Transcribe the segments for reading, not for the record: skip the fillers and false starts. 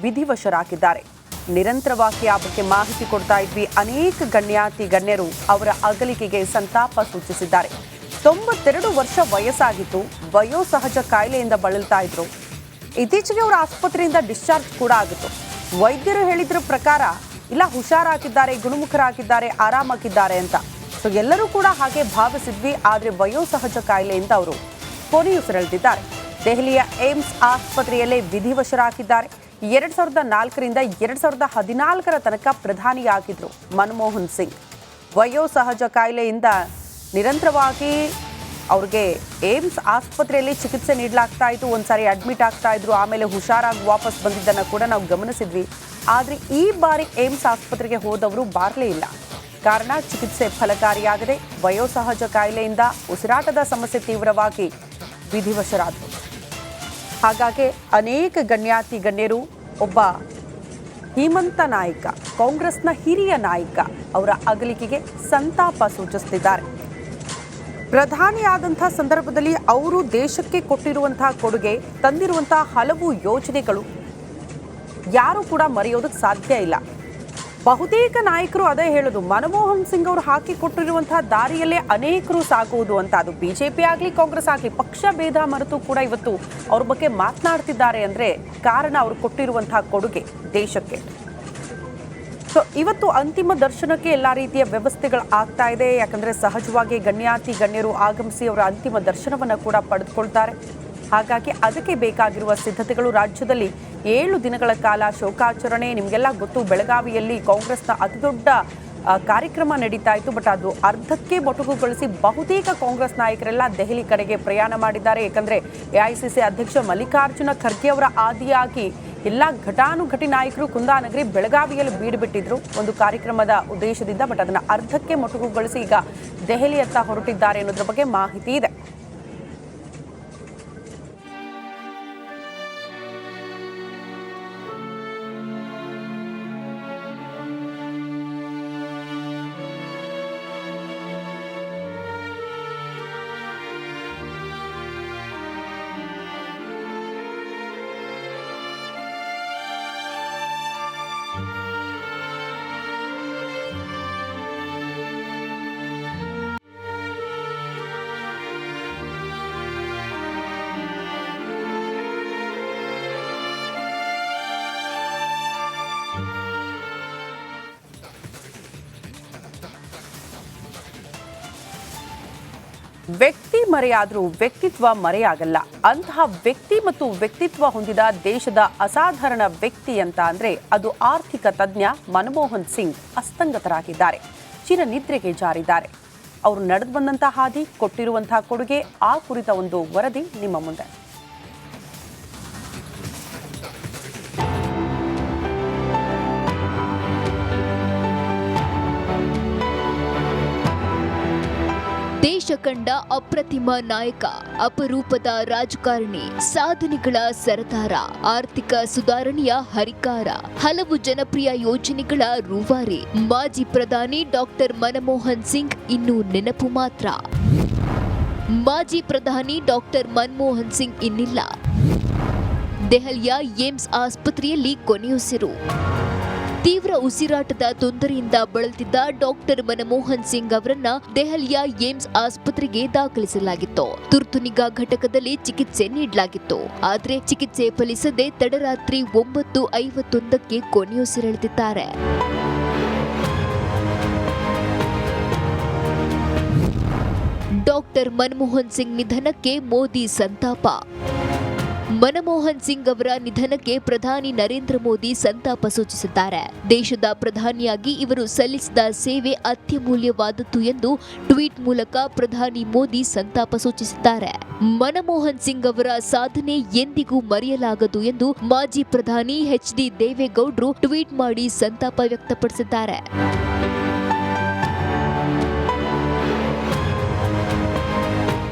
ವಿಧಿವಶರಾಗಿದ್ದಾರೆ. ನಿರಂತರವಾಗಿ ಆ ಬಗ್ಗೆ ಮಾಹಿತಿ ಕೊಡ್ತಾ ಇದ್ವಿ. ಅನೇಕ ಗಣ್ಯರು ಅವರ ಅಗಲಿಕೆಗೆ ಸಂತಾಪ ಸೂಚಿಸಿದ್ದಾರೆ. 92 ವರ್ಷ ವಯಸ್ಸಾಗಿತ್ತು. ವಯೋಸಹಜ ಕಾಯಿಲೆಯಿಂದ ಬಳಲ್ತಾ ಇದ್ರು. ಇತ್ತೀಚೆಗೆ ಅವರ ಆಸ್ಪತ್ರೆಯಿಂದ ಡಿಸ್ಚಾರ್ಜ್ ಕೂಡ ಆಗಿತ್ತು. ವೈದ್ಯರು ಹೇಳಿದ್ರ ಪ್ರಕಾರ ಇಲ್ಲ, ಹುಷಾರಾಗಿದ್ದಾರೆ, ಗುಣಮುಖರಾಗಿದ್ದಾರೆ, ಆರಾಮಾಗಿದ್ದಾರೆ ಅಂತ. ಸೊ ಎಲ್ಲರೂ ಕೂಡ ಹಾಗೆ ಭಾವಿಸಿದ್ವಿ. ಆದರೆ ವಯೋಸಹಜ ಕಾಯಿಲೆಯಿಂದ ಅವರು ಕೊನೆಯುಸಿರೆಳೆದಿದ್ದಾರೆ. ದೆಹಲಿಯ ಏಮ್ಸ್ ಆಸ್ಪತ್ರೆಯಲ್ಲೇ ವಿಧಿವಶರಾಗಿದ್ದಾರೆ. 2004ರಿಂದ 2014ರ ತನಕ ಪ್ರಧಾನಿಯಾಗಿದ್ರು ಮನಮೋಹನ್ ಸಿಂಗ್. ವಯೋಸಹಜ ಕಾಯಿಲೆಯಿಂದ ನಿರಂತರವಾಗಿ ಅವ್ರಿಗೆ ಏಮ್ಸ್ ಆಸ್ಪತ್ರೆಯಲ್ಲಿ ಚಿಕಿತ್ಸೆ ನೀಡಲಾಗ್ತಾ ಇತ್ತು. ಒಂದ್ಸಾರಿ ಅಡ್ಮಿಟ್ ಆಗ್ತಾ ಇದ್ರು, ಆಮೇಲೆ ಹುಷಾರಾಗಿ ವಾಪಸ್ ಬಂದಿದ್ದನ್ನು ಕೂಡ ನಾವು ಗಮನಿಸಿದ್ವಿ. ಆದರೆ ಈ ಬಾರಿ ಏಮ್ಸ್ ಆಸ್ಪತ್ರೆಗೆ ಹೋದವರು ಬಾರಲೇ ಇಲ್ಲ. ಕಾರಣ ಚಿಕಿತ್ಸೆ ಫಲಕಾರಿಯಾಗದೆ ವಯೋಸಹಜ ಕಾಯಿಲೆಯಿಂದ ಉಸಿರಾಟದ ಸಮಸ್ಯೆ ತೀವ್ರವಾಗಿ ವಿಧಿವಶರಾದರು. ಹಾಗಾಗಿ ಅನೇಕ ಗಣ್ಯರು ಒಬ್ಬ ಹಿಮಂತ ನಾಯಕ, ಕಾಂಗ್ರೆಸ್ನ ಹಿರಿಯ ನಾಯಕ ಅವರ ಅಗಲಿಕೆಗೆ ಸಂತಾಪ ಸೂಚಿಸುತ್ತಿದ್ದಾರೆ. ಪ್ರಧಾನಿಯಾದಂಥ ಸಂದರ್ಭದಲ್ಲಿ ಅವರು ದೇಶಕ್ಕೆ ಕೊಟ್ಟಿರುವಂತಹ ಕೊಡುಗೆ, ತಂದಿರುವಂತಹ ಹಲವು ಯೋಜನೆಗಳು ಯಾರು ಕೂಡ ಮರೆಯೋದಕ್ಕೆ ಸಾಧ್ಯ ಇಲ್ಲ. ಬಹುತೇಕ ನಾಯಕರು ಅದೇ ಹೇಳೋದು, ಮನಮೋಹನ್ ಸಿಂಗ್ ಅವರು ಹಾಕಿಕೊಟ್ಟಿರುವಂತಹ ದಾರಿಯಲ್ಲೇ ಅನೇಕರು ಸಾಗುವುದು ಅಂತ. ಅದು ಬಿಜೆಪಿ ಆಗಲಿ ಕಾಂಗ್ರೆಸ್ ಆಗಲಿ ಪಕ್ಷ ಭೇದ ಮರೆತು ಕೂಡ ಇವತ್ತು ಅವ್ರ ಬಗ್ಗೆ ಮಾತನಾಡ್ತಿದ್ದಾರೆ ಅಂದರೆ ಕಾರಣ ಅವರು ಕೊಟ್ಟಿರುವಂತಹ ಕೊಡುಗೆ ದೇಶಕ್ಕೆ. ಸೊ ಇವತ್ತು ಅಂತಿಮ ದರ್ಶನಕ್ಕೆ ಎಲ್ಲ ರೀತಿಯ ವ್ಯವಸ್ಥೆಗಳು ಆಗ್ತಾ ಇದೆ. ಯಾಕಂದರೆ ಸಹಜವಾಗಿ ಗಣ್ಯರು ಆಗಮಿಸಿ ಅವರ ಅಂತಿಮ ದರ್ಶನವನ್ನು ಕೂಡ ಪಡೆದುಕೊಳ್ತಾರೆ. ಹಾಗಾಗಿ ಅದಕ್ಕೆ ಬೇಕಾಗಿರುವ ಸಿದ್ಧತೆಗಳು ರಾಜ್ಯದಲ್ಲಿ 7 ದಿನಗಳ ಕಾಲ ಶೋಕಾಚರಣೆ. ನಿಮಗೆಲ್ಲ ಗೊತ್ತು, ಬೆಳಗಾವಿಯಲ್ಲಿ ಕಾಂಗ್ರೆಸ್ನ ಅತಿದೊಡ್ಡ ಕಾರ್ಯಕ್ರಮ ನಡೀತಾ ಇತ್ತು. ಬಟ್ ಅದು ಅರ್ಧಕ್ಕೆ ಮೊಟಕುಗೊಳಿಸಿ ಬಹುತೇಕ ಕಾಂಗ್ರೆಸ್ ನಾಯಕರೆಲ್ಲ ದೆಹಲಿ ಕಡೆಗೆ ಪ್ರಯಾಣ ಮಾಡಿದ್ದಾರೆ. ಯಾಕಂದರೆ ಎಐಸಿಸಿ ಅಧ್ಯಕ್ಷ ಮಲ್ಲಿಕಾರ್ಜುನ ಖರ್ಗೆ ಅವರ ಆದಿಯಾಗಿ ಎಲ್ಲ ಘಟಾನುಘಟಿ ನಾಯಕರು ಕುಂದಾನಗರಿ ಬೆಳಗಾವಿಯಲ್ಲಿ ಬೀಡುಬಿಟ್ಟಿದ್ರು ಒಂದು ಕಾರ್ಯಕ್ರಮದ ಉದ್ದೇಶದಿಂದ. ಬಟ್ ಅದನ್ನು ಅರ್ಧಕ್ಕೆ ಮೊಟಕುಗೊಳಿಸಿ ಈಗ ದೆಹಲಿಯತ್ತ ಹೊರಟಿದ್ದಾರೆ ಅನ್ನೋದ್ರ ಬಗ್ಗೆ ಮಾಹಿತಿ ಇದೆ. ವ್ಯಕ್ತಿ ಮರೆಯಾದರೂ ವ್ಯಕ್ತಿತ್ವ ಮರೆಯಾಗಲ್ಲ. ಅಂತಹ ವ್ಯಕ್ತಿ ಮತ್ತು ವ್ಯಕ್ತಿತ್ವ ಹೊಂದಿದ ದೇಶದ ಅಸಾಧಾರಣ ವ್ಯಕ್ತಿ ಅಂತ ಅಂದರೆ ಅದು ಆರ್ಥಿಕ ತಜ್ಞ ಮನಮೋಹನ್ ಸಿಂಗ್ ಅಸ್ತಂಗತರಾಗಿದ್ದಾರೆ. ಚಿರನಿದ್ರೆಗೆ ಜಾರಿದ್ದಾರೆ. ಅವರು ನಡೆದು ಬಂದಂತಹ ಹಾದಿ, ಕೊಟ್ಟಿರುವಂತಹ ಕೊಡುಗೆ, ಆ ಕುರಿತ ಒಂದು ವರದಿ ನಿಮ್ಮ ಮುಂದೆ. ದೇಶ ಕಂಡ ಅಪ್ರತಿಮ ನಾಯಕ, ಅಪರೂಪದ ರಾಜಕಾರಣಿ, ಸಾಧನೆಗಳ ಸರದಾರ, ಆರ್ಥಿಕ ಸುಧಾರಣೆಯ ಹರಿಕಾರ, ಹಲವು ಜನಪ್ರಿಯ ಯೋಜನೆಗಳ ರೂವಾರಿ ಮಾಜಿ ಪ್ರಧಾನಿ ಡಾಕ್ಟರ್ ಮನಮೋಹನ್ ಸಿಂಗ್ ಇನ್ನೂ ನೆನಪು ಮಾತ್ರ. ಮಾಜಿ ಪ್ರಧಾನಿ ಡಾಕ್ಟರ್ ಮನಮೋಹನ್ ಸಿಂಗ್ ಇನ್ನಿಲ್ಲ. ದೆಹಲಿಯ ಏಮ್ಸ್ ಆಸ್ಪತ್ರೆಯಲ್ಲಿ ಕೊನೆಯುಸಿರು. ತೀವ್ರ ಉಸಿರಾಟದ ತೊಂದರೆಯಿಂದ ಬಳಲ್ತಿದ್ದ ಡಾಕ್ಟರ್ ಮನಮೋಹನ್ ಸಿಂಗ್ ಅವರನ್ನ ದೆಹಲಿಯ ಏಮ್ಸ್ ಆಸ್ಪತ್ರೆಗೆ ದಾಖಲಿಸಲಾಗಿತ್ತು. ತುರ್ತು ನಿಗಾ ಘಟಕದಲ್ಲಿ ಚಿಕಿತ್ಸೆ ನೀಡಲಾಗಿತ್ತು. ಆದರೆ ಚಿಕಿತ್ಸೆ ಫಲಿಸದೆ ತಡರಾತ್ರಿ 9:51ಕ್ಕೆ ಕೊನೆಯುಸಿರೆಳೆದಿದ್ದಾರೆ. ಡಾಕ್ಟರ್ ಮನಮೋಹನ್ ಸಿಂಗ್ ನಿಧನಕ್ಕೆ ಮೋದಿ ಸಂತಾಪ. ಮನಮೋಹನ್ ಸಿಂಗ್ ಅವರ ನಿಧನಕ್ಕೆ ಪ್ರಧಾನಿ ನರೇಂದ್ರ ಮೋದಿ ಸಂತಾಪ ಸೂಚಿಸಿದ್ದಾರೆ. ದೇಶದ ಪ್ರಧಾನಿಯಾಗಿ ಇವರು ಸಲ್ಲಿಸಿದ ಸೇವೆ ಅತ್ಯಮೂಲ್ಯವಾದದ್ದು ಎಂದು ಟ್ವೀಟ್ ಮೂಲಕ ಪ್ರಧಾನಿ ಮೋದಿ ಸಂತಾಪ ಸೂಚಿಸಿದ್ದಾರೆ. ಮನಮೋಹನ್ ಸಿಂಗ್ ಅವರ ಸಾಧನೆ ಎಂದಿಗೂ ಮರೆಯಲಾಗದು ಎಂದು ಮಾಜಿ ಪ್ರಧಾನಿ ಎಚ್.ಡಿ. ದೇವೇಗೌಡರು ಟ್ವೀಟ್ ಮಾಡಿ ಸಂತಾಪ ವ್ಯಕ್ತಪಡಿಸಿದ್ದಾರೆ.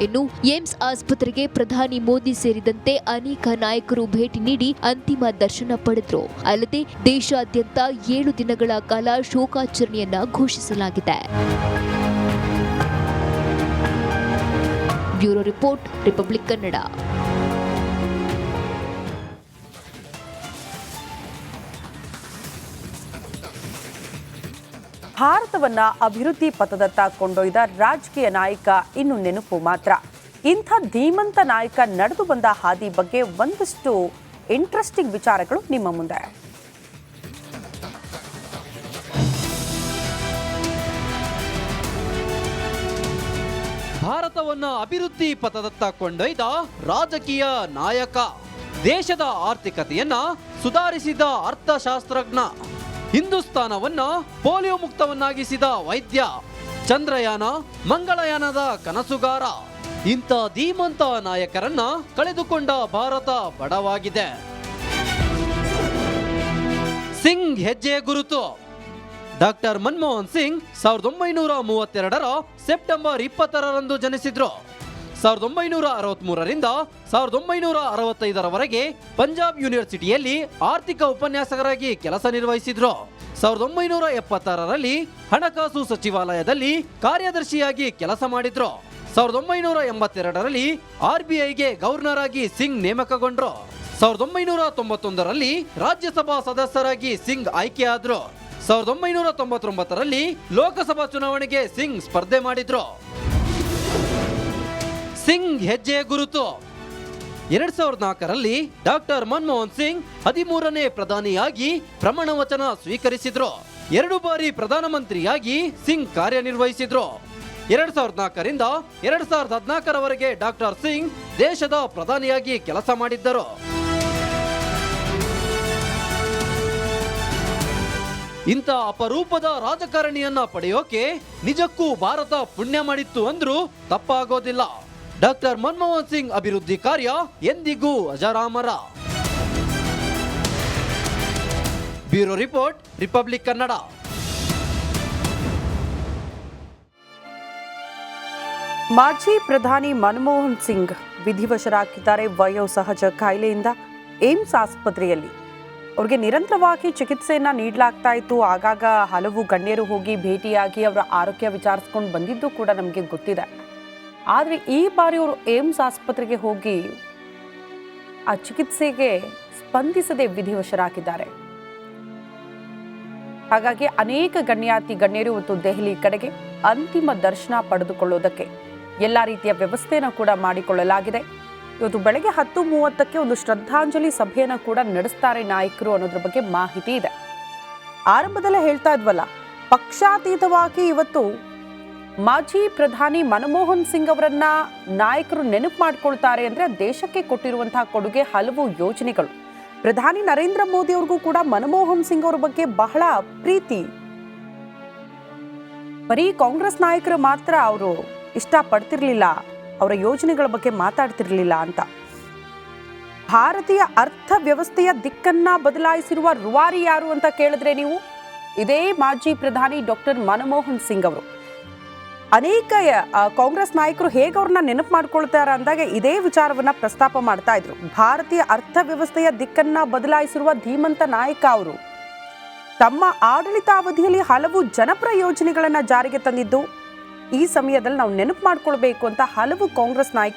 ಇನ್ನು ಏಮ್ಸ್ ಆಸ್ಪತ್ರೆಗೆ ಪ್ರಧಾನಿ ಮೋದಿ ಸೇರಿದಂತೆ ಅನೇಕ ನಾಯಕರು ಭೇಟಿ ನೀಡಿ ಅಂತಿಮ ದರ್ಶನ ಪಡೆದರು. ಅಲ್ಲದೆ ದೇಶಾದ್ಯಂತ 7 ದಿನಗಳ ಕಾಲ ಶೋಕಾಚರಣೆಯನ್ನ ಘೋಷಿಸಲಾಗಿದೆ. Bureau report, republic Kannada. ಭಾರತವನ್ನ ಅಭಿವೃದ್ಧಿ ಪಥದತ್ತ ಕೊಂಡೊಯ್ದ ರಾಜಕೀಯ ನಾಯಕ ಇನ್ನು ನೆನಪು ಮಾತ್ರ. ಇಂಥ ಧೀಮಂತ ನಾಯಕ ನಡೆದು ಬಂದ ಹಾದಿ ಬಗ್ಗೆ ಒಂದಷ್ಟು ಇಂಟ್ರೆಸ್ಟಿಂಗ್ ವಿಚಾರಗಳು ನಿಮ್ಮ ಮುಂದೆ. ಭಾರತವನ್ನ ಅಭಿವೃದ್ಧಿ ಪಥದತ್ತ ಕೊಂಡೊಯ್ದ ರಾಜಕೀಯ ನಾಯಕ, ದೇಶದ ಆರ್ಥಿಕತೆಯನ್ನ ಸುಧಾರಿಸಿದ ಅರ್ಥಶಾಸ್ತ್ರಜ್ಞ, ಹಿಂದೂಸ್ತಾನವನ್ನ ಪೋಲಿಯೋ ಮುಕ್ತವನ್ನಾಗಿಸಿದ ವೈದ್ಯ, ಚಂದ್ರಯಾನ ಮಂಗಳಯಾನದ ಕನಸುಗಾರ. ಇಂಥ ಧೀಮಂತ ನಾಯಕರನ್ನ ಕಳೆದುಕೊಂಡ ಭಾರತ ಬಡವಾಗಿದೆ. ಸಿಂಗ್ ಹೆಜ್ಜೆ ಗುರುತು. ಡಾಕ್ಟರ್ ಮನಮೋಹನ್ ಸಿಂಗ್ 1932 ಸೆಪ್ಟೆಂಬರ್ 20ರಂದು ಜನಿಸಿದ್ರು. 1963ರಿಂದ 1965ರವರೆಗೆ ಪಂಜಾಬ್ ಯೂನಿವರ್ಸಿಟಿಯಲ್ಲಿ ಆರ್ಥಿಕ ಉಪನ್ಯಾಸಕರಾಗಿ ಕೆಲಸ ನಿರ್ವಹಿಸಿದ್ರು. 1976ರಲ್ಲಿ ಹಣಕಾಸು ಸಚಿವಾಲಯದಲ್ಲಿ ಕಾರ್ಯದರ್ಶಿಯಾಗಿ ಕೆಲಸ ಮಾಡಿದ್ರು. 1982ರಲ್ಲಿ RBIಗೆ ಗವರ್ನರ್ ಆಗಿ ಸಿಂಗ್ ನೇಮಕಗೊಂಡ್ರು. 1991ರಲ್ಲಿ ರಾಜ್ಯಸಭಾ ಸದಸ್ಯರಾಗಿ ಸಿಂಗ್ ಆಯ್ಕೆಯಾದ್ರು. 1999ರಲ್ಲಿ ಲೋಕಸಭಾ ಚುನಾವಣೆಗೆ ಸಿಂಗ್ ಸ್ಪರ್ಧೆ ಮಾಡಿದ್ರು. ಸಿಂಗ್ ಹೆಜ್ಜೆ ಗುರುತು. 2004ರಲ್ಲಿ ಡಾಕ್ಟರ್ ಮನಮೋಹನ್ ಸಿಂಗ್ 13ನೇ ಪ್ರಧಾನಿಯಾಗಿ ಪ್ರಮಾಣ ವಚನ ಸ್ವೀಕರಿಸಿದ್ರು. 2 ಬಾರಿ ಪ್ರಧಾನಮಂತ್ರಿಯಾಗಿ ಸಿಂಗ್ ಕಾರ್ಯನಿರ್ವಹಿಸಿದ್ರು. 2004ರಿಂದ 2014ರವರೆಗೆ ಡಾಕ್ಟರ್ ಸಿಂಗ್ ದೇಶದ ಪ್ರಧಾನಿಯಾಗಿ ಕೆಲಸ ಮಾಡಿದ್ದರು. ಇಂಥ ಅಪರೂಪದ ರಾಜಕಾರಣಿಯನ್ನ ಪಡೆಯೋಕೆ ನಿಜಕ್ಕೂ ಭಾರತ ಪುಣ್ಯ ಮಾಡಿತ್ತು ಅಂದ್ರೂ ತಪ್ಪಾಗೋದಿಲ್ಲ. ಡಾಕ್ಟರ್ ಮನಮೋಹನ್ ಸಿಂಗ್ ಅಭಿವೃದ್ಧಿ ಕಾರ್ಯ ಎಂದಿಗೂ ಅಜರಾಮರ. Bureau report, republic Kannada. ಮಾಜಿ ಪ್ರಧಾನಿ ಮನಮೋಹನ್ ಸಿಂಗ್ ವಿಧಿವಶರಾಗಿದ್ದಾರೆ ವಯೋಸಹಜ ಕಾಯಿಲೆಯಿಂದ ಏಮ್ಸ್ ಆಸ್ಪತ್ರೆಯಲ್ಲಿ. ಅವ್ರಿಗೆ ನಿರಂತರವಾಗಿ ಚಿಕಿತ್ಸೆಯನ್ನ ನೀಡಲಾಗ್ತಾ ಇತ್ತು. ಆಗಾಗ ಹಲವು ಗಣ್ಯರು ಹೋಗಿ ಭೇಟಿಯಾಗಿ ಅವರ ಆರೋಗ್ಯ ವಿಚಾರಿಸ್ಕೊಂಡು ಬಂದಿದ್ದು ಕೂಡ ನಮಗೆ ಗೊತ್ತಿದೆ. ಆದರೆ ಈ ಬಾರಿ ಅವರು ಏಮ್ಸ್ ಆಸ್ಪತ್ರೆಗೆ ಹೋಗಿ ಆ ಚಿಕಿತ್ಸೆಗೆ ಸ್ಪಂದಿಸದೆ ವಿಧಿವಶರಾಗಿದ್ದಾರೆ. ಹಾಗಾಗಿ ಅನೇಕ ಗಣ್ಯರು ಇವತ್ತು ದೆಹಲಿ ಕಡೆಗೆ ಅಂತಿಮ ದರ್ಶನ ಪಡೆದುಕೊಳ್ಳೋದಕ್ಕೆ ಎಲ್ಲ ರೀತಿಯ ವ್ಯವಸ್ಥೆಯನ್ನು ಕೂಡ ಮಾಡಿಕೊಳ್ಳಲಾಗಿದೆ. ಇವತ್ತು ಬೆಳಗ್ಗೆ 10:30ಕ್ಕೆ ಒಂದು ಶ್ರದ್ಧಾಂಜಲಿ ಸಭೆಯನ್ನು ಕೂಡ ನಡೆಸ್ತಾರೆ ನಾಯಕರು ಅನ್ನೋದ್ರ ಬಗ್ಗೆ ಮಾಹಿತಿ ಇದೆ. ಆರಂಭದಲ್ಲೇ ಹೇಳ್ತಾ ಇದ್ವಲ್ಲ, ಪಕ್ಷಾತೀತವಾಗಿ ಇವತ್ತು ಮಾಜಿ ಪ್ರಧಾನಿ ಮನಮೋಹನ್ ಸಿಂಗ್ ಅವರನ್ನ ನಾಯಕರು ನೆನಪು ಮಾಡ್ಕೊಳ್ತಾರೆ ಅಂದ್ರೆ ದೇಶಕ್ಕೆ ಕೊಟ್ಟಿರುವಂತಹ ಕೊಡುಗೆ ಹಲವು ಯೋಜನೆಗಳು. ಪ್ರಧಾನಿ ನರೇಂದ್ರ ಮೋದಿ ಅವ್ರಿಗೂ ಕೂಡ ಮನಮೋಹನ್ ಸಿಂಗ್ ಅವರ ಬಗ್ಗೆ ಬಹಳ ಪ್ರೀತಿ. ಬರೀ ಕಾಂಗ್ರೆಸ್ ನಾಯಕರು ಮಾತ್ರ ಅವರು ಇಷ್ಟಪಡ್ತಿರ್ಲಿಲ್ಲ, ಅವರ ಯೋಜನೆಗಳ ಬಗ್ಗೆ ಮಾತಾಡ್ತಿರ್ಲಿಲ್ಲ ಅಂತ. ಭಾರತೀಯ ಅರ್ಥವ್ಯವಸ್ಥೆಯ ದಿಕ್ಕನ್ನ ಬದಲಾಯಿಸಿರುವ ರೂವಾರಿ ಯಾರು ಅಂತ ಕೇಳಿದ್ರೆ ನೀವು, ಇದೇ ಮಾಜಿ ಪ್ರಧಾನಿ ಡಾಕ್ಟರ್ ಮನಮೋಹನ್ ಸಿಂಗ್ ಅವರು. ಅನೇಕ ಕಾಂಗ್ರೆಸ್ ನಾಯಕರು ಹೇಗೆ ಅವ್ರನ್ನ ನೆನಪು ಮಾಡ್ಕೊಳ್ತಾರ ಅಂದಾಗ ಇದೇ ವಿಚಾರವನ್ನ ಪ್ರಸ್ತಾಪ ಮಾಡ್ತಾ ಇದ್ರು. ಭಾರತೀಯ ಅರ್ಥವ್ಯವಸ್ಥೆಯ ದಿಕ್ಕನ್ನ ಬದಲಾಯಿಸಿರುವ ಧೀಮಂತ ನಾಯಕ ಅವರು. ತಮ್ಮ ಆಡಳಿತಾವಧಿಯಲ್ಲಿ ಹಲವು ಜನಪರ ಯೋಜನೆಗಳನ್ನ ಜಾರಿಗೆ ತಂದಿದ್ದು ಈ ಸಮಯದಲ್ಲಿ ನಾವು ನೆನಪು ಮಾಡ್ಕೊಳ್ಬೇಕು ಅಂತ ಹಲವು ಕಾಂಗ್ರೆಸ್ ನಾಯಕರು